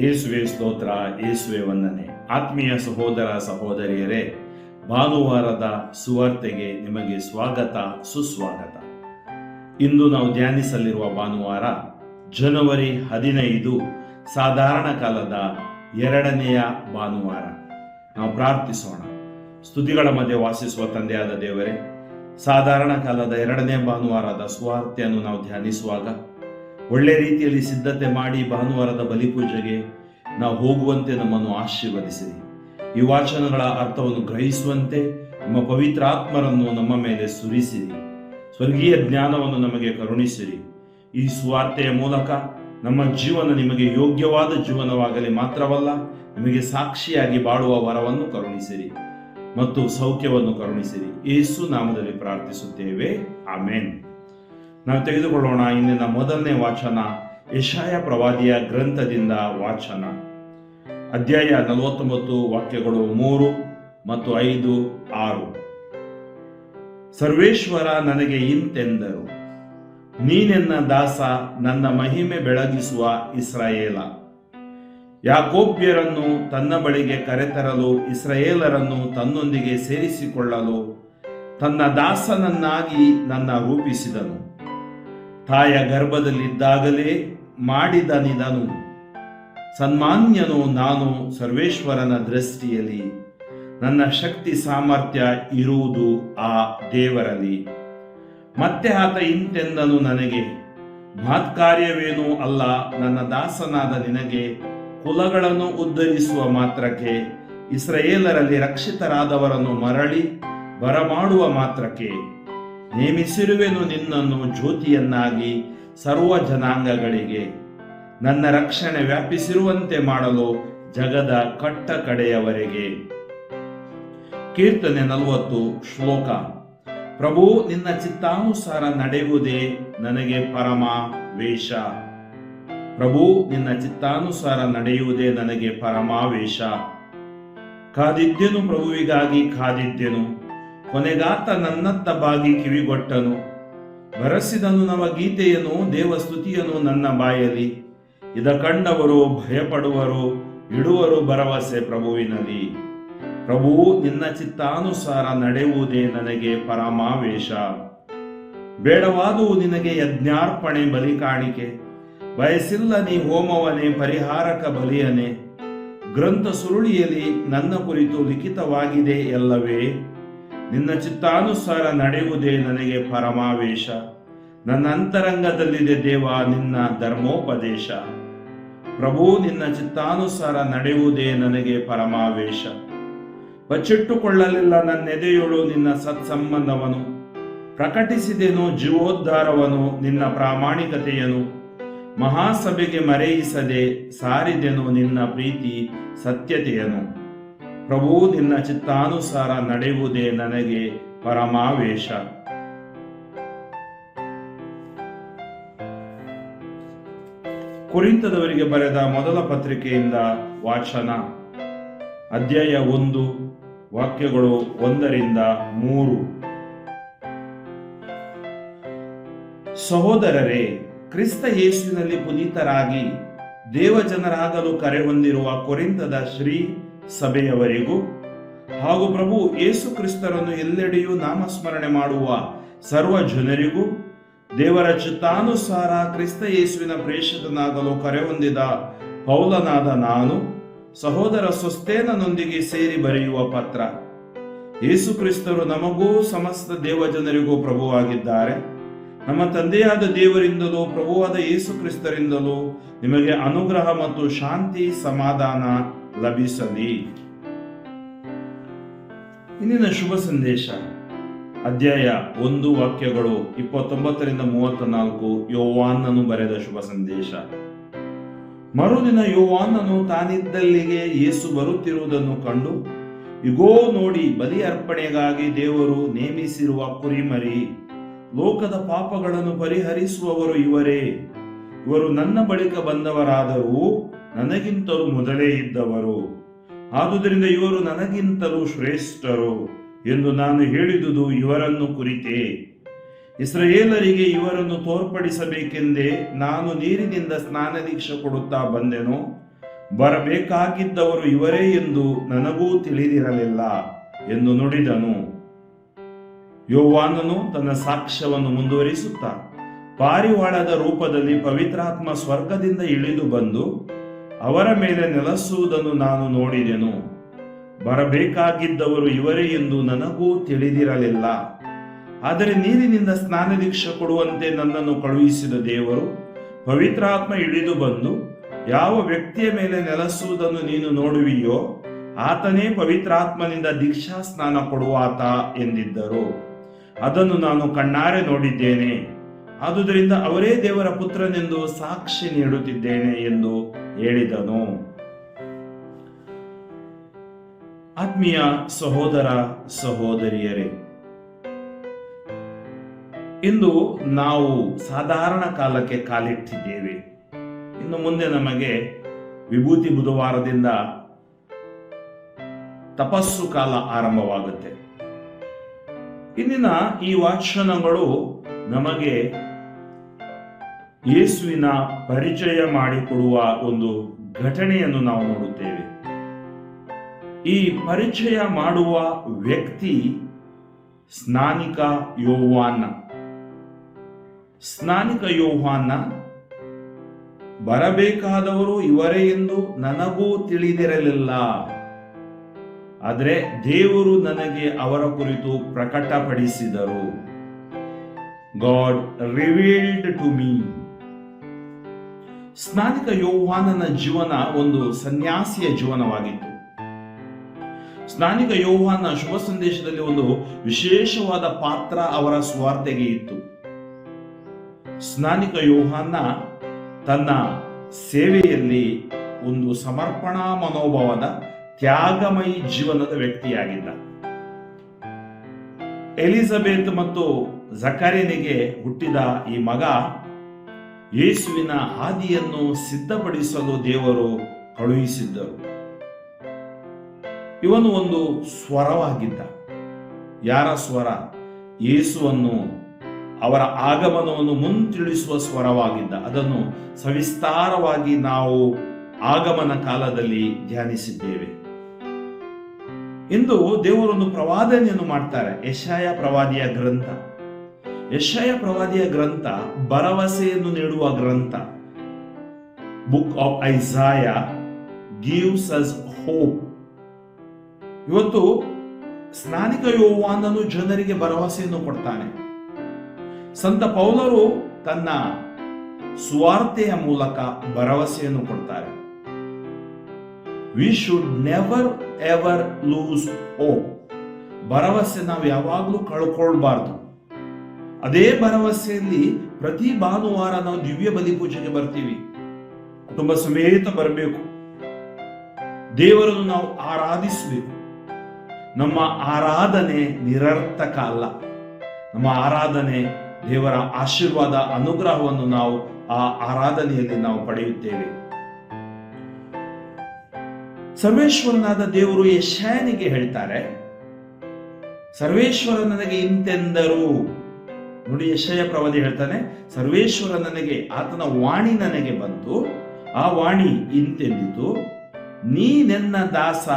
ಯೇಸುವೆ ಸ್ತೋತ್ರ, ಯೇಸುವೆ ವಂದನೆ. ಆತ್ಮೀಯ ಸಹೋದರ ಸಹೋದರಿಯರೇ, ಭಾನುವಾರದ ಸುವಾರ್ತೆಗೆ ನಿಮಗೆ ಸ್ವಾಗತ, ಸುಸ್ವಾಗತ. ಇಂದು ನಾವು ಧ್ಯಾನಿಸಲಿರುವ ಭಾನುವಾರ ಜನವರಿ 15, ಸಾಧಾರಣ ಕಾಲದ 2ನೆಯ ಭಾನುವಾರ. ನಾವು ಪ್ರಾರ್ಥಿಸೋಣ. ಸ್ತುತಿಗಳ ಮಧ್ಯೆ ವಾಸಿಸುವ ತಂದೆಯಾದ ದೇವರೇ, ಸಾಧಾರಣ ಕಾಲದ 2ನೇ ಭಾನುವಾರದ ಸುವಾರ್ತೆಯನ್ನು ನಾವು ಧ್ಯಾನಿಸುವಾಗ ಒಳ್ಳೆ ರೀತಿಯಲ್ಲಿ ಸಿದ್ಧತೆ ಮಾಡಿ ಭಾನುವಾರದ ಬಲಿಪೂಜೆಗೆ ನಾವು ಹೋಗುವಂತೆ ನಮ್ಮನ್ನು ಆಶೀರ್ವದಿಸಿರಿ. ಈ ವಾಚನಗಳ ಅರ್ಥವನ್ನು ಗ್ರಹಿಸುವಂತೆ ನಿಮ್ಮ ಪವಿತ್ರ ಆತ್ಮರನ್ನು ನಮ್ಮ ಮೇಲೆ ಸುರಿಸಿರಿ. ಸ್ವರ್ಗೀಯ ಜ್ಞಾನವನ್ನು ನಮಗೆ ಕರುಣಿಸಿರಿ. ಈ ಸುವಾರ್ತೆಯ ಮೂಲಕ ನಮ್ಮ ಜೀವನ ನಿಮಗೆ ಯೋಗ್ಯವಾದ ಜೀವನವಾಗಲಿ ಮಾತ್ರವಲ್ಲ, ನಿಮಗೆ ಸಾಕ್ಷಿಯಾಗಿ ಬಾಳುವ ವರವನ್ನು ಕರುಣಿಸಿರಿ ಮತ್ತು ಸೌಖ್ಯವನ್ನು ಕರುಣಿಸಿರಿ. ಯೇಸು ನಾಮದಲ್ಲಿ ಪ್ರಾರ್ಥಿಸುತ್ತೇವೆ, ಆಮೇನ್. ನಾವು ತೆಗೆದುಕೊಳ್ಳೋಣ ಇಂದಿನ ಮೊದಲನೇ ವಾಚನ, ಯೆಶಾಯ ಪ್ರವಾದಿಯ ಗ್ರಂಥದಿಂದ ವಾಚನ. ಅಧ್ಯಾಯ 49, ವಾಕ್ಯಗಳು 3 ಮತ್ತು 5, 6. ಸರ್ವೇಶ್ವರ ನನಗೆ ಇಂತೆಂದರು, ನೀನೆನ್ನ ದಾಸ, ನನ್ನ ಮಹಿಮೆ ಬೆಳಗಿಸುವ ಇಸ್ರಾಯೇಲ. ಯಾಕೋಬ್ಯರನ್ನು ತನ್ನ ಬಳಿಗೆ ಕರೆತರಲು, ಇಸ್ರಾಯೇಲರನ್ನು ತನ್ನೊಂದಿಗೆ ಸೇರಿಸಿಕೊಳ್ಳಲು ತನ್ನ ದಾಸನನ್ನಾಗಿ ನನ್ನ ರೂಪಿಸಿದನು. ತಾಯ ಗರ್ಭದಲ್ಲಿದ್ದಾಗಲೇ ಮಾಡಿದನಿದನು. ಸನ್ಮಾನ್ಯನು ನಾನು ಸರ್ವೇಶ್ವರನ ದೃಷ್ಟಿಯಲ್ಲಿ, ನನ್ನ ಶಕ್ತಿ ಸಾಮರ್ಥ್ಯ ಇರುವುದು ಆ ದೇವರಲ್ಲಿ. ಮತ್ತೆ ಆತ ಇಂತೆಂದನು ನನಗೆ, ಮಹತ್ಕಾರ್ಯವೇನೂ ಅಲ್ಲ, ನನ್ನ ದಾಸನಾದ ನಿನಗೆ ಕುಲಗಳನ್ನು ಉದ್ಧರಿಸುವ ಮಾತ್ರಕ್ಕೆ, ಇಸ್ರಾಯೇಲರಲ್ಲಿ ರಕ್ಷಿತರಾದವರನ್ನು ಮರಳಿ ಬರಮಾಡುವ ಮಾತ್ರಕ್ಕೆ ನೇಮಿಸಿರುವೆನು ನಿನ್ನನ್ನು ಜ್ಯೋತಿಯನ್ನಾಗಿ ಸರ್ವ ಜನಾಂಗಗಳಿಗೆ, ನನ್ನ ರಕ್ಷಣೆ ವ್ಯಾಪಿಸಿರುವಂತೆ ಮಾಡಲು ಜಗದ ಕಟ್ಟ ಕಡೆಯವರೆಗೆ. ಕೀರ್ತನೆ 40, ಶ್ಲೋಕ. ಪ್ರಭು, ನಿನ್ನ ಚಿತ್ತಾನುಸಾರ ನಡೆಯುವುದೇ ನನಗೆ ಪರಮಾವೇಶ. ಪ್ರಭು, ನಿನ್ನ ಚಿತ್ತಾನುಸಾರ ನಡೆಯುವುದೇ ನನಗೆ ಪರಮಾವೇಶ. ಕಾದಿದ್ದೆನು, ಪ್ರಭುವಿಗಾಗಿ ಕಾದಿದ್ದೆನು. ಕೊನೆಗಾತ ನನ್ನತ್ತ ಬಾಗಿ ಕಿವಿಗೊಟ್ಟನು. ಬರೆಸಿದನು ನವ ಗೀತೆಯನ್ನು, ದೇವಸ್ತುತಿಯನ್ನು ನನ್ನ ಬಾಯಲ್ಲಿ. ಇದ ಕಂಡವರು ಭಯಪಡುವರು, ಇಡುವರು ಭರವಸೆ ಪ್ರಭುವಿನಲ್ಲಿ. ಪ್ರಭು, ನಿನ್ನ ಚಿತ್ತಾನುಸಾರ ನಡೆಯುವುದೇ ನನಗೆ ಪರಮಾವೇಶ. ಬೇಡವಾದುವು ನಿನಗೆ ಯಜ್ಞಾರ್ಪಣೆ ಬಲಿ ಕಾಣಿಕೆ, ಬಯಸಿಲ್ಲ ನೀ ಹೋಮವನೇ ಪರಿಹಾರಕ ಬಲಿಯನೇ. ಗ್ರಂಥ ಸುರುಳಿಯಲ್ಲಿ ನನ್ನ ಕುರಿತು ಲಿಖಿತವಾಗಿದೆ ಎಲ್ಲವೇ. ನಿನ್ನ ಚಿತ್ತಾನುಸಾರ ನಡೆಯುವುದೇ ನನಗೆ ಪರಮಾವೇಶ. ನನ್ನ ಅಂತರಂಗದಲ್ಲಿದೆ ದೇವ ನಿನ್ನ ಧರ್ಮೋಪದೇಶ. ಪ್ರಭು, ನಿನ್ನ ಚಿತ್ತಾನುಸಾರ ನಡೆಯುವುದೇ ನನಗೆ ಪರಮಾವೇಶ. ಬಚ್ಚಿಟ್ಟುಕೊಳ್ಳಲಿಲ್ಲ ನನ್ನೆದೆಯೊಳು ನಿನ್ನ ಸತ್ಸಂಬಂಧವನು. ಪ್ರಕಟಿಸಿದೆನು ಜೀವೋದ್ಧಾರವನು, ನಿನ್ನ ಪ್ರಾಮಾಣಿಕತೆಯನು. ಮಹಾಸಭೆಗೆ ಮರೆಯಿಸದೆ ಸಾರಿದೆನು ನಿನ್ನ ಪ್ರೀತಿ ಸತ್ಯತೆಯನು. ಪ್ರಭು, ನಿನ್ನ ಚಿತ್ತಾನುಸಾರ ನಡೆಯುವುದೇ ನನಗೆ ಪರಮಾವೇಶ. ಕೊರಿಂಥದವರಿಗೆ ಬರೆದ ಮೊದಲ ಪತ್ರಿಕೆಯಿಂದ ವಾಚನ. ಅಧ್ಯಾಯ 1, ವಾಕ್ಯಗಳು 1ರಿಂದ 3. ಸಹೋದರರೇ, ಕ್ರಿಸ್ತ ಯೇಸುವಿನಲ್ಲಿ ಪುನೀತರಾಗಿ ದೇವಜನರಾಗಲು ಕರೆ ಹೊಂದಿರುವ ಕೊರಿಂಥದ ಶ್ರೀ ಸಭೆಯವರಿಗೂ ಹಾಗೂ ಪ್ರಭು ಯೇಸು ಕ್ರಿಸ್ತರನ್ನು ಎಲ್ಲೆಡೆಯೂ ನಾಮಸ್ಮರಣೆ ಮಾಡುವ ಸರ್ವ ಜನರಿಗೂ, ದೇವರ ಚಿತ್ತಾನುಸಾರ ಕ್ರಿಸ್ತ ಯೇಸುವಿನ ಪ್ರೇಷಿತನಾಗಲು ಕರೆ ಹೊಂದಿದ ಪೌಲನಾದ ನಾನು, ಸಹೋದರ ಸೊಸ್ತೇನನೊಂದಿಗೆ ಸೇರಿ ಬರೆಯುವ ಪತ್ರ. ಯೇಸು ಕ್ರಿಸ್ತರು ನಮಗೂ ಸಮಸ್ತ ದೇವಜನರಿಗೂ ಪ್ರಭುವಾಗಿದ್ದಾರೆ. ನಮ್ಮ ತಂದೆಯಾದ ದೇವರಿಂದಲೂ ಪ್ರಭುವಾದ ಯೇಸು ಕ್ರಿಸ್ತರಿಂದಲೂ ನಿಮಗೆ ಅನುಗ್ರಹ ಮತ್ತು ಶಾಂತಿ ಸಮಾಧಾನ ಲಭಿಸಲಿ. ಇಂದಿನ ಶುಭ ಸಂದೇಶ, ಅಧ್ಯಾಯ 1, ವಾಕ್ಯಗಳು 29ರಿಂದ 34. ಯೋವಾನನು ಬರೆದ ಶುಭ ಸಂದೇಶ. ಮರುದಿನ ಯೋವಾನನು ತಾನಿದ್ದಲ್ಲಿಗೆ ಯೇಸು ಬರುತ್ತಿರುವುದನ್ನು ಕಂಡು, ಇಗೋ ನೋಡಿ, ಬಲಿ ಅರ್ಪಣೆಗಾಗಿ ದೇವರು ನೇಮಿಸಿರುವ ಕುರಿಮರಿ, ಲೋಕದ ಪಾಪಗಳನ್ನು ಪರಿಹರಿಸುವವರು ಇವರೇ. ಇವರು ನನ್ನ ಬಳಿಕ ಬಂದವರಾದರೂ ನನಗಿಂತಲೂ ಮೊದಲೇ ಇದ್ದವರು, ಆದುದರಿಂದ ಇವರು ನನಗಿಂತಲೂ ಶ್ರೇಷ್ಠರು ಎಂದು ನಾನು ಹೇಳಿದುದು ಇವರನ್ನು ಕುರಿತೇ. ಇಸ್ರಾಯೇಲರಿಗೆ ಇವರನ್ನು ತೋರ್ಪಡಿಸಬೇಕೆಂದೇ ನಾನು ನೀರಿನಿಂದ ಸ್ನಾನದೀಕ್ಷೆ ಕೊಡುತ್ತಾ ಬಂದೆನು. ಬರಬೇಕಾಗಿದ್ದವರು ಇವರೇ ಎಂದು ನನಗೂ ತಿಳಿದಿರಲಿಲ್ಲ ಎಂದು ನುಡಿದನು. ಯೋವಾನನು ತನ್ನ ಸಾಕ್ಷ್ಯವನ್ನು ಮುಂದುವರಿಸುತ್ತಾ, ಪಾರಿವಾಳದ ರೂಪದಲ್ಲಿ ಪವಿತ್ರಾತ್ಮ ಸ್ವರ್ಗದಿಂದ ಇಳಿದು ಬಂದು ಅವರ ಮೇಲೆ ನೆಲೆಸುವುದನ್ನು ನಾನು ನೋಡಿದೆನು. ಬರಬೇಕಾಗಿದ್ದವರು ಇವರೇ ಎಂದು ನನಗೂ ತಿಳಿದಿರಲಿಲ್ಲ. ಆದರೆ ನೀರಿನಿಂದ ಸ್ನಾನದೀಕ್ಷೆ ಕೊಡುವಂತೆ ನನ್ನನ್ನು ಕಳುಹಿಸಿದ ದೇವರು ಪವಿತ್ರಾತ್ಮ ಇಳಿದು ಬಂದು ಯಾವ ವ್ಯಕ್ತಿಯ ಮೇಲೆ ನೆಲೆಸುವುದನ್ನು ನೀನು ನೋಡುವಿಯೋ ಆತನೇ ಪವಿತ್ರಾತ್ಮನಿಂದ ದೀಕ್ಷಾ ಸ್ನಾನ ಕೊಡುವಾತ ಎಂದಿದ್ದರು. ಅದನ್ನು ನಾನು ಕಣ್ಣಾರೆ ನೋಡಿದ್ದೇನೆ. ಆದುದರಿಂದ ಅವರೇ ದೇವರ ಪುತ್ರನೆಂದು ಸಾಕ್ಷಿ ನೀಡುತ್ತಿದ್ದೇನೆ ಎಂದು ಹೇಳಿದನು. ಆತ್ಮೀಯ ಸಹೋದರ ಸಹೋದರಿಯರೇ, ಇಂದು ನಾವು ಸಾಧಾರಣ ಕಾಲಕ್ಕೆ ಕಾಲಿಟ್ಟಿದ್ದೇವೆ. ಇನ್ನು ಮುಂದೆ ನಮಗೆ ವಿಭೂತಿ ಬುಧವಾರದಿಂದ ತಪಸ್ಸು ಕಾಲ ಆರಂಭವಾಗುತ್ತೆ. ಇಂದಿನ ಈ ವಾಚನಗಳು ನಮಗೆ ಯೇಸುವಿನ ಪರಿಚಯ ಮಾಡಿಕೊಡುವ ಒಂದು ಘಟನೆಯನ್ನು ನಾವು ನೋಡುತ್ತೇವೆ. ಈ ಪರಿಚಯ ಮಾಡುವ ವ್ಯಕ್ತಿ ಸ್ನಾನಿಕ ಯೋಹಾನ. ಸ್ನಾನಿಕ ಯೋಹಾನ ಬರಬೇಕಾದವರು ಇವರೇ ಎಂದು ನನಗೂ ತಿಳಿದಿರಲಿಲ್ಲ, ಆದರೆ ದೇವರು ನನಗೆ ಅವರ ಕುರಿತು ಪ್ರಕಟಪಡಿಸಿದರು. God revealed to me. ಸ್ನಾನಿಕ ಯೋಹಾನನ ಜೀವನ ಒಂದು ಸನ್ಯಾಸಿಯ ಜೀವನವಾಗಿತ್ತು. ಸ್ನಾನಿಕ ಯೋಹಾನ ಶುಭ ಸಂದೇಶದಲ್ಲಿ ಒಂದು ವಿಶೇಷವಾದ ಪಾತ್ರ ಅವರ ಸ್ವಾರ್ಥೆಗೆ ಇತ್ತು. ಸ್ನಾನಿಕ ಯೋಹಾನ ತನ್ನ ಸೇವೆಯಲ್ಲಿ ಒಂದು ಸಮರ್ಪಣಾ ಮನೋಭಾವದ ತ್ಯಾಗಮಯಿ ಜೀವನದ ವ್ಯಕ್ತಿಯಾಗಿದ್ದ. ಎಲಿಜಬೆತ್ ಮತ್ತು ಜಕರ್ಯನಿಗೆ ಹುಟ್ಟಿದ ಈ ಮಗ ಯೇಸುವಿನ ಹಾದಿಯನ್ನು ಸಿದ್ಧಪಡಿಸಲು ದೇವರು ಕಳುಹಿಸಿದ್ದರು. ಇವನು ಒಂದು ಸ್ವರವಾಗಿದ್ದ. ಯಾರ ಸ್ವರ? ಯೇಸುವನ್ನು, ಅವರ ಆಗಮನವನ್ನು ಮುಂತಿಳಿಸುವ ಸ್ವರವಾಗಿದ್ದ. ಅದನ್ನು ಸವಿಸ್ತಾರವಾಗಿ ನಾವು ಆಗಮನ ಕಾಲದಲ್ಲಿ ಧ್ಯಾನಿಸಿದ್ದೇವೆ. ಇಂದು ದೇವರೊಂದು ಪ್ರವಾದನೆಯನ್ನು ಮಾಡ್ತಾರೆ. ಯೆಶಾಯ ಪ್ರವಾದಿಯ ಗ್ರಂಥ. ಯೆಶಾಯ ಪ್ರವಾದಿಯ ಗ್ರಂಥ ಭರವಸೆಯನ್ನು ನೀಡುವ ಗ್ರಂಥ. Book of Isaiah gives us hope. ಇವತ್ತು ಸ್ನಾನಿಕ ಯೋಹಾನನು ಜನರಿಗೆ ಭರವಸೆಯನ್ನು ಕೊಡ್ತಾನೆ. ಸಂತ ಪೌಲರು ತನ್ನ ಸುವಾರ್ತೆಯ ಮೂಲಕ ಭರವಸೆಯನ್ನು ಕೊಡ್ತಾರೆ. We should never ever loose hope. ಭರವಸೆ ನಾವು ಯಾವಾಗಲೂ ಕಳ್ಕೊಳ್ಬಾರ್ದು. ಅದೇ ಭರವಸೆಯಲ್ಲಿ ಪ್ರತಿ ಭಾನುವಾರ ನಾವು ದಿವ್ಯ ಬಲಿ ಪೂಜೆಗೆ ಬರ್ತೀವಿ. ಕುಟುಂಬ ಸಮೇತ ಬರಬೇಕು. ದೇವರನ್ನು ನಾವು ಆರಾಧಿಸಬೇಕು. ನಮ್ಮ ಆರಾಧನೆ ನಿರರ್ಥಕ ಅಲ್ಲ. ನಮ್ಮ ಆರಾಧನೆ ದೇವರ ಆಶೀರ್ವಾದ, ಅನುಗ್ರಹವನ್ನು ನಾವು ಆ ಆರಾಧನೆಯಲ್ಲಿ ನಾವು ಪಡೆಯುತ್ತೇವೆ. ಸರ್ವೇಶ್ವರನಾದ ದೇವರು ಯೆಶಾಯನಿಗೆ ಹೇಳ್ತಾರೆ, ಸರ್ವೇಶ್ವರ ನನಗೆ ಇಂತೆಂದರು. ನೋಡಿ, ಯೆಶಾಯ ಪ್ರವಾದಿ ಹೇಳ್ತಾನೆ, ಸರ್ವೇಶ್ವರ ನನಗೆ, ಆತನ ವಾಣಿ ನನಗೆ ಬಂತು. ಆ ವಾಣಿ ಇಂತೆಂದಿತು, ನೀನೆನ್ನ ದಾಸ,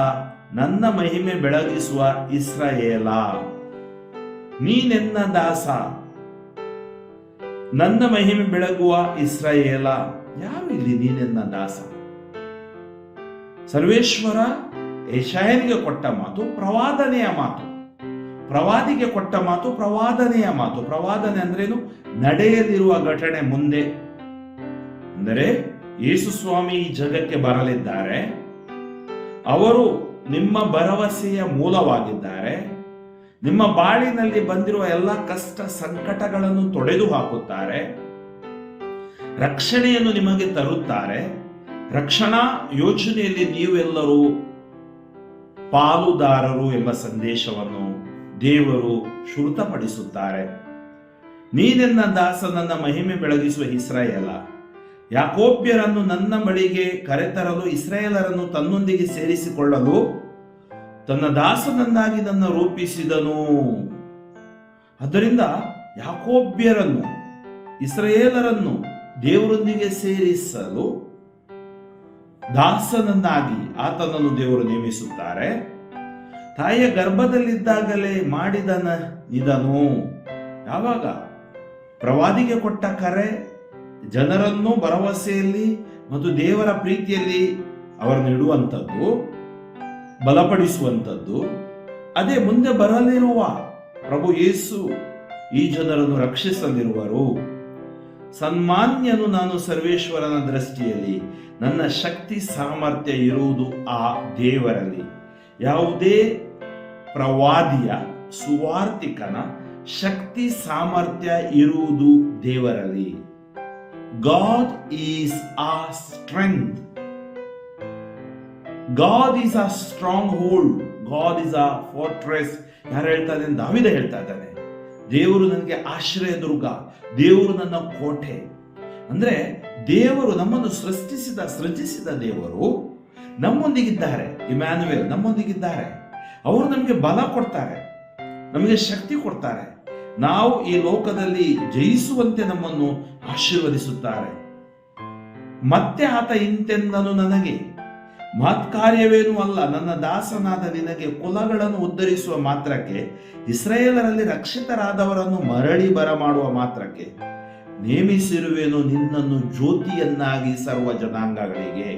ನನ್ನ ಮಹಿಮೆ ಬೆಳಗಿಸುವ ಇಸ್ರಾಯೇಲ. ನೀನೆನ್ನ ದಾಸ, ನನ್ನ ಮಹಿಮೆ ಬೆಳಗುವ ಇಸ್ರಾಯೇಲ. ಯಾವಿಲ್ಲಿ ನೀನೆನ್ನ ದಾಸ? ಸರ್ವೇಶ್ವರ ಯೆಶಾಯನಿಗೆ ಕೊಟ್ಟ ಮಾತು ಪ್ರವಾದನೆಯ ಮಾತು. ಪ್ರವಾದಿಗೆ ಕೊಟ್ಟ ಮಾತು ಪ್ರವಾದನೆಯ ಮಾತು. ಪ್ರವಾದನೆ ಅಂದ್ರೇನು? ನಡೆಯಲಿರುವ ಘಟನೆ ಮುಂದೆ. ಅಂದರೆ ಯೇಸು ಸ್ವಾಮಿ ಈ ಜಗಕ್ಕೆ ಬರಲಿದ್ದಾರೆ. ಅವರು ನಿಮ್ಮ ಭರವಸೆಯ ಮೂಲವಾಗಿದ್ದಾರೆ. ನಿಮ್ಮ ಬಾಳಿನಲ್ಲಿ ಬಂದಿರುವ ಎಲ್ಲ ಕಷ್ಟ ಸಂಕಟಗಳನ್ನು ತೊಡೆದು ಹಾಕುತ್ತಾರೆ. ರಕ್ಷಣೆಯನ್ನು ನಿಮಗೆ ತರುತ್ತಾರೆ. ರಕ್ಷಣಾ ಯೋಜನೆಯಲ್ಲಿ ನೀವೆಲ್ಲರೂ ಪಾಲುದಾರರು ಎಂಬ ಸಂದೇಶವನ್ನು ದೇವರು ಶ್ರುತಪಡಿಸುತ್ತಾರೆ. ನೀನೆನ್ನ ದಾಸ, ನನ್ನ ಮಹಿಮೆ ಬೆಳಗಿಸುವ ಇಸ್ರಾಯೇಲ. ಯಾಕೋಬ್ಯರನ್ನು ನನ್ನ ಬಳಿಗೆ ಕರೆತರಲು, ಇಸ್ರಾಯೇಲರನ್ನು ತನ್ನೊಂದಿಗೆ ಸೇರಿಸಿಕೊಳ್ಳಲು ತನ್ನ ದಾಸನನ್ನಾಗಿ ನನ್ನ ರೂಪಿಸಿದನು. ಆದ್ದರಿಂದ ಯಾಕೋಬ್ಯರನ್ನು, ಇಸ್ರಾಯೇಲರನ್ನು ದೇವರೊಂದಿಗೆ ಸೇರಿಸಲು ದಾಸನನ್ನಾಗಿ ಆತನನ್ನು ದೇವರು ನೇಮಿಸುತ್ತಾರೆ. ತಾಯಿಯ ಗರ್ಭದಲ್ಲಿದ್ದಾಗಲೇ ಇದನು ಯಾವಾಗ? ಪ್ರವಾದಿಗೆ ಕೊಟ್ಟ ಕರೆ, ಜನರನ್ನು ಭರವಸೆಯಲ್ಲಿ ಮತ್ತು ದೇವರ ಪ್ರೀತಿಯಲ್ಲಿ ಅವರನ್ನು ಇಡುವಂಥದ್ದು, ಬಲಪಡಿಸುವಂಥದ್ದು. ಅದೇ ಮುಂದೆ ಬರಲಿರುವ ಪ್ರಭು ಯೇಸು ಈ ಜನರನ್ನು ರಕ್ಷಿಸಲಿರುವರು. ಸನ್ಮಾನ್ಯನು ನಾನು ಸರ್ವೇಶ್ವರನ ದೃಷ್ಟಿಯಲ್ಲಿ, ನನ್ನ ಶಕ್ತಿ ಸಾಮರ್ಥ್ಯ ಇರುವುದು ಆ ದೇವರಲ್ಲಿ. ಯಾವುದೇ ಪ್ರವಾದಿಯ, ಸುವಾರ್ತಿಕನ ಶಕ್ತಿ ಸಾಮರ್ಥ್ಯ ಇರುವುದು ದೇವರಲ್ಲಿ. God is our strength. God is our stronghold. God is our fortress. ಯಾರು ಹೇಳ್ತಾ ಇದ್ದಾನೆ? ದಾವಿದ ಹೇಳ್ತಾ ಇದ್ದಾನೆ, ದೇವರು ನನಗೆ ಆಶ್ರಯ ದುರ್ಗ, ದೇವರು ನನ್ನ ಕೋಟೆ. ಅಂದ್ರೆ ದೇವರು ನಮ್ಮನ್ನು ಸೃಜಿಸಿದ ದೇವರು ನಮ್ಮೊಂದಿಗಿದ್ದಾರೆ. ಇಮ್ಯಾನ್ಯುಯಲ್ ನಮ್ಮೊಂದಿಗಿದ್ದಾರೆ. ಅವರು ನಮಗೆ ಬಲ ಕೊಡ್ತಾರೆ, ನಮಗೆ ಶಕ್ತಿ ಕೊಡ್ತಾರೆ. ನಾವು ಈ ಲೋಕದಲ್ಲಿ ಜಯಿಸುವಂತೆ ನಮ್ಮನ್ನು ಆಶೀರ್ವದಿಸುತ್ತಾರೆ. ಮತ್ತೆ ಆತ ಇಂತೆಂದನು, ನನಗೆ ಮಹತ್ಕಾರ್ಯವೇನೂ ಅಲ್ಲ, ನನ್ನ ದಾಸನಾದ ನಿನಗೆ ಕುಲಗಳನ್ನು ಉದ್ಧರಿಸುವ ಮಾತ್ರಕ್ಕೆ, ಇಸ್ರಾಯೇಲರಲ್ಲಿ ರಕ್ಷಿತರಾದವರನ್ನು ಮರಳಿ ಬರಮಾಡುವ ಮಾತ್ರಕ್ಕೆ ನೇಮಿಸಿರುವೆನು ನಿನ್ನನ್ನು ಜ್ಯೋತಿಯನ್ನಾಗಿ ಸರ್ವ ಜನಾಂಗಗಳಿಗೆ.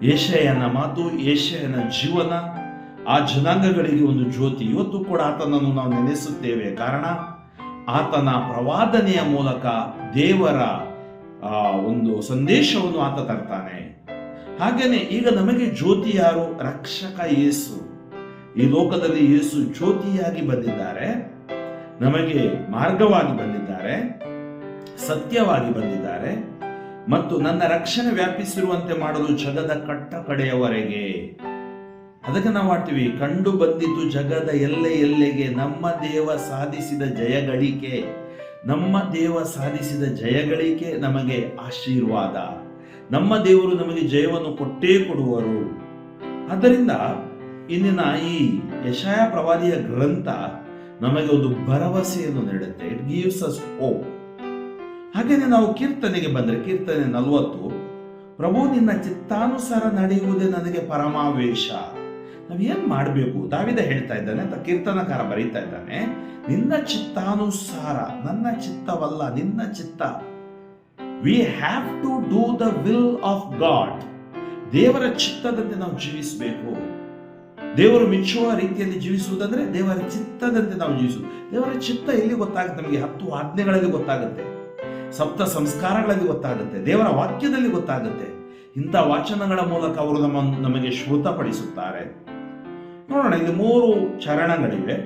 ಯೆಶಾಯನ ಮಾತು, ಯೆಶಾಯನ ಜೀವನ ಆ ಜನಾಂಗಗಳಿಗೆ ಒಂದು ಜ್ಯೋತಿ. ಇವತ್ತು ಕೂಡ ಆತನನ್ನು ನಾವು ನೆನೆಸುತ್ತೇವೆ. ಕಾರಣ ಆತನ ಪ್ರವಾದನೆಯ ಮೂಲಕ ದೇವರ ಒಂದು ಸಂದೇಶವನ್ನು ಆತ ತರ್ತಾನೆ. ಹಾಗೇನೆ ಈಗ ನಮಗೆ ಜ್ಯೋತಿ ಯಾರು? ರಕ್ಷಕ ಯೇಸು. ಈ ಲೋಕದಲ್ಲಿ ಯೇಸು ಜ್ಯೋತಿಯಾಗಿ ಬಂದಿದ್ದಾರೆ, ನಮಗೆ ಮಾರ್ಗವಾಗಿ ಬಂದಿದ್ದಾರೆ, ಸತ್ಯವಾಗಿ ಬಂದಿದ್ದಾರೆ ಮತ್ತು ನನ್ನ ರಕ್ಷಣೆ ವ್ಯಾಪಿಸಿರುವಂತೆ ಮಾಡಲು ಜಗದ ಕಟ್ಟ ಕಡೆಯವರೆಗೆ. ಅದಕ್ಕೆ ನಾವು ಮಾಡ್ತೀವಿ, ಕಂಡು ಬಂದಿದ್ದು ಜಗದ ಎಲ್ಲೆಗೆ ನಮ್ಮ ದೇವ ಸಾಧಿಸಿದ ಜಯಗಳಿಕೆ. ನಮ್ಮ ದೇವ ಸಾಧಿಸಿದ ಜಯಗಳಿಕೆ ನಮಗೆ ಆಶೀರ್ವಾದ. ನಮ್ಮ ದೇವರು ನಮಗೆ ಜಯವನ್ನು ಕೊಟ್ಟೇ ಕೊಡುವರು. ಆದ್ದರಿಂದ ಇಂದಿನ ಈ ಯೆಶಾಯ ಪ್ರವಾದಿಯ ಗ್ರಂಥ ನಮಗೆ ಒಂದು ಭರವಸೆಯನ್ನು ನೀಡುತ್ತೆ. It gives us hope. ಹಾಗೇನೆ ನಾವು ಕೀರ್ತನೆಗೆ ಬಂದರೆ, ಕೀರ್ತನೆ 40, ಪ್ರಭು ನಿನ್ನ ಚಿತ್ತಾನುಸಾರ ನಡೆಯುವುದೇ ನನಗೆ ಪರಮಾವೇಶ. ನಾವೇನ್ ಮಾಡಬೇಕು? ದಾವಿದ ಹೇಳ್ತಾ ಇದ್ದಾನೆ, ಕೀರ್ತನಕಾರ ಬರೀತಾ ಇದ್ದಾನೆ, ನಿನ್ನ ಚಿತ್ತಾನುಸಾರ, ನನ್ನ ಚಿತ್ತವಲ್ಲ, ನಿನ್ನ ಚಿತ್ತ. We have to do the will of God. ದೇವರ ಚಿತ್ತದಂತೆ ನಾವು ಜೀವಿಸಬೇಕು. ದೇವರು ಮೆಚ್ಚುವ ರೀತಿಯಲ್ಲಿ ಜೀವಿಸುವುದಂದ್ರೆ ದೇವರ ಚಿತ್ತದಂತೆ ನಾವು ಜೀವಿಸುವುದು. ದೇವರ ಚಿತ್ತ ಎಲ್ಲಿ ಗೊತ್ತಾಗುತ್ತೆ? ನಮಗೆ 10 ಆಜ್ಞೆಗಳಲ್ಲಿ ಗೊತ್ತಾಗುತ್ತೆ, ಸಪ್ತ ಸಂಸ್ಕಾರಗಳಲ್ಲಿ ಗೊತ್ತಾಗುತ್ತೆ, ದೇವರ ವಾಕ್ಯದಲ್ಲಿ ಗೊತ್ತಾಗುತ್ತೆ. ಇಂಥ ವಾಚನಗಳ ಮೂಲಕ ಅವರು ನಮಗೆ ಶ್ರುತಪಡಿಸುತ್ತಾರೆ. ನೋಡೋಣ, ಇಲ್ಲಿ 3 ಚರಣಗಳಿವೆ.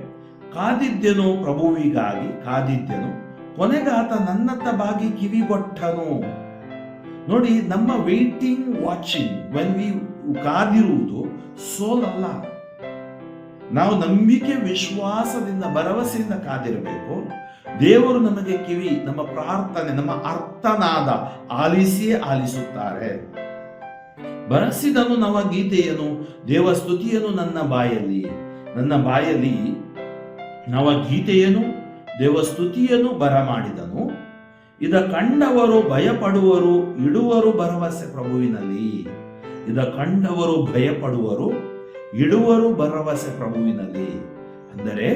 ಕಾದಿದ್ದೆನು ಪ್ರಭುವಿಗಾಗಿ, ಕಾದಿದ್ದೆನು, ಕೊನೆಗಾತ ನನ್ನತ್ತ ಬಾಗಿ ಕಿವಿಗೊಟ್ಟನು. ನೋಡಿ, ನಮ್ಮ ವೇಟಿಂಗ್, ವಾಚಿಂಗ್, ವೆನ್ ವಿ ಕಾದಿರುವುದು ಸೋಲಲ್ಲ. ನಾವು ನಂಬಿಕೆ, ವಿಶ್ವಾಸದಿಂದ, ಭರವಸೆಯಿಂದ ಕಾದಿರಬೇಕು. ದೇವರು ನಮಗೆ ಕಿವಿ, ನಮ್ಮ ಪ್ರಾರ್ಥನೆ, ನಮ್ಮ ಅರ್ಥನಾದ ಆಲಿಸಿಯೇ ಆಲಿಸುತ್ತಾರೆ. ಬರೆಸಿದನು ನವ ಗೀತೆಯನ್ನು, ದೇವ ಸ್ತುತಿಯನ್ನು ನನ್ನ ಬಾಯಲ್ಲಿ ನವ ಗೀತೆಯನ್ನು, ದೇವ ಸ್ತುತಿಯನ್ನು ಬರಮಾಡಿದನು. ಇದ ಕಂಡವರು ಭಯಪಡುವರು, ಇಡುವರು ಭರವಸೆ ಪ್ರಭುವಿನಲ್ಲಿ. ಇದ ಕಂಡವರು ಭಯಪಡುವರು, ಇಡುವರು ಭರವಸೆ ಪ್ರಭುವಿನಲ್ಲಿ. ಅಂದರೆ